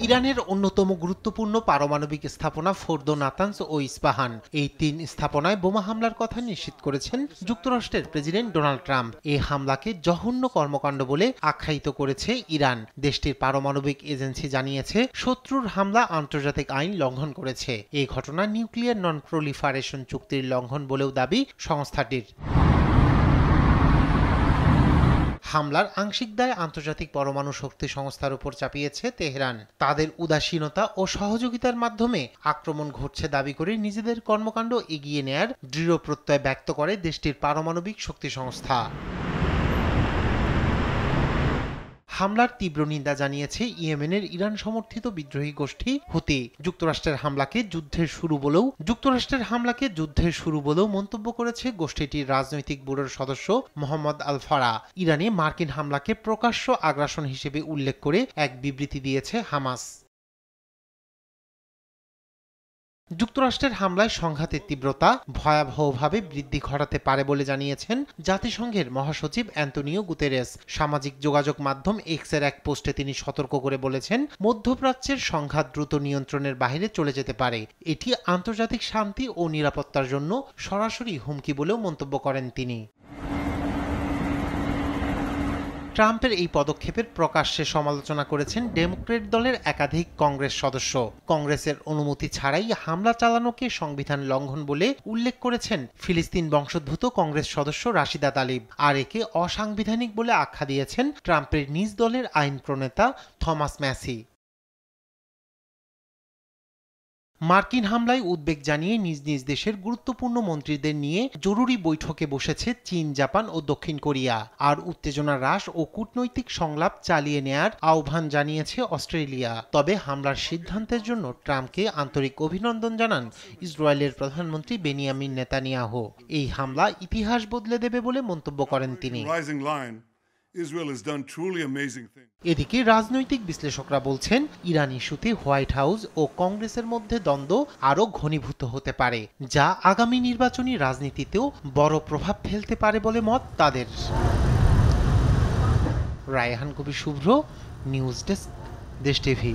ইরানের অন্যতম গুরুত্বপূর্ণ পারমাণবিক স্থাপনা ফোর্দো, নাতানজ ও ইস্পাহান এই ৩ স্থাপনায় বোমা হামলার কথা নিশ্চিত করেছেন যুক্তরাষ্ট্রের প্রেসিডেন্ট ডোনাল্ড ট্রাম্প। এই হামলাকে জঘন্য কর্মকাণ্ড বলে আখ্যায়িত করেছে ইরান। দেশটির পারমাণবিক এজেন্সি জানিয়েছে শত্রুর হামলা আন্তর্জাতিক আইন লঙ্ঘন করেছে। এই ঘটনা নিউক্লিয়ার নন প্রলিফারেশন চুক্তির লঙ্ঘন বলেও দাবি সংস্থাটির। হামলার আংশিক দায় আন্তর্জাতিক পরমাণু শক্তি সংস্থার উপর চাপিয়েছে তেহরান। তাদের উদাসীনতা ও সহযোগিতার মাধ্যমে আক্রমণ ঘটছে দাবি করে নিজেদের কর্মকাণ্ড এগিয়ে নেয়ার দৃঢ় প্রত্যয় ব্যক্ত করে দেশটির পারমাণবিক শক্তি সংস্থা। হামলার তীব্র নিন্দা জানিয়েছে ইয়েমেনের ইরান সমর্থিত বিদ্রোহী গোষ্ঠী হুতি। যুক্তরাষ্ট্রের হামলাকে যুদ্ধের শুরু বলেও মন্তব্য করেছে গোষ্ঠীটির রাজনৈতিক ব্যুরোর সদস্য মোহাম্মদ আল ফারা। ইরানে মার্কিন হামলাকে প্রকাশ্য আগ্রাসন হিসেবে উল্লেখ করে এক বিবৃতি দিয়েছে হামাস। যুক্তরাষ্ট্রের হামলায় সংঘাতের তীব্রতা ভয়াবহভাবে বৃদ্ধি ঘটাতে পারে বলে জানিয়েছেন জাতিসংঘের মহাসচিব অ্যান্তোনিও গুতেরেস। সামাজিক যোগাযোগ মাধ্যম এক্সের এক পোস্টে তিনি সতর্ক করে বলেছেন, মধ্যপ্রাচ্যের সংঘাত দ্রুত নিয়ন্ত্রণের বাইরে চলে যেতে পারে। এটি আন্তর্জাতিক শান্তি ও নিরাপত্তার জন্য সরাসরি হুমকি বলেও মন্তব্য করেন তিনি। ট্রাম্পের এই পদক্ষেপের প্রকাশ্যে সমালোচনা করেছেন ডেমোক্র্যাট দলের একাধিক কংগ্রেস সদস্য। কংগ্রেসের অনুমতি ছাড়াই হামলা চালানোকে সংবিধান লঙ্ঘন বলে উল্লেখ করেছেন ফিলিস্তিন বংশোদ্ভূত কংগ্রেস সদস্য রাশিদা তালিব। আর একে অসাংবিধানিক বলে আখ্যা দিয়েছেন ট্রাম্পের নিজ দলের আইন প্রণেতা থমাস ম্যাসি। মার্কিন হামলায় উদ্বেগ জানিয়ে নিজ নিজ দেশের গুরুত্বপূর্ণ মন্ত্রীদের নিয়ে জরুরি বৈঠকে বসেছে চীন, জাপান ও দক্ষিণ কোরিয়া। আর উত্তেজনা হ্রাস ও কূটনৈতিক সংলাপ চালিয়ে নেয়ার আহ্বান জানিয়েছে অস্ট্রেলিয়া। তবে হামলার সিদ্ধান্তের জন্য ট্রাম্পকে আন্তরিক অভিনন্দন জানান ইসরায়েলের প্রধানমন্ত্রী বেনিয়ামিন নেতানিয়াহু। এই হামলা ইতিহাস বদলে দেবে বলে মন্তব্য করেন তিনি। এদিকে রাজনৈতিক বিশ্লেষকরা বলছেন, ইরান ইস্যুতে হোয়াইট হাউস ও কংগ্রেসের মধ্যে দ্বন্দ্ব আরও ঘনীভূত হতে পারে, যা আগামী নির্বাচনী রাজনীতিতেও বড় প্রভাব ফেলতে পারে বলে মত তাদের। রায়হান কবির শুভ্র, নিউজ ডেস্ক, দেশ টিভি।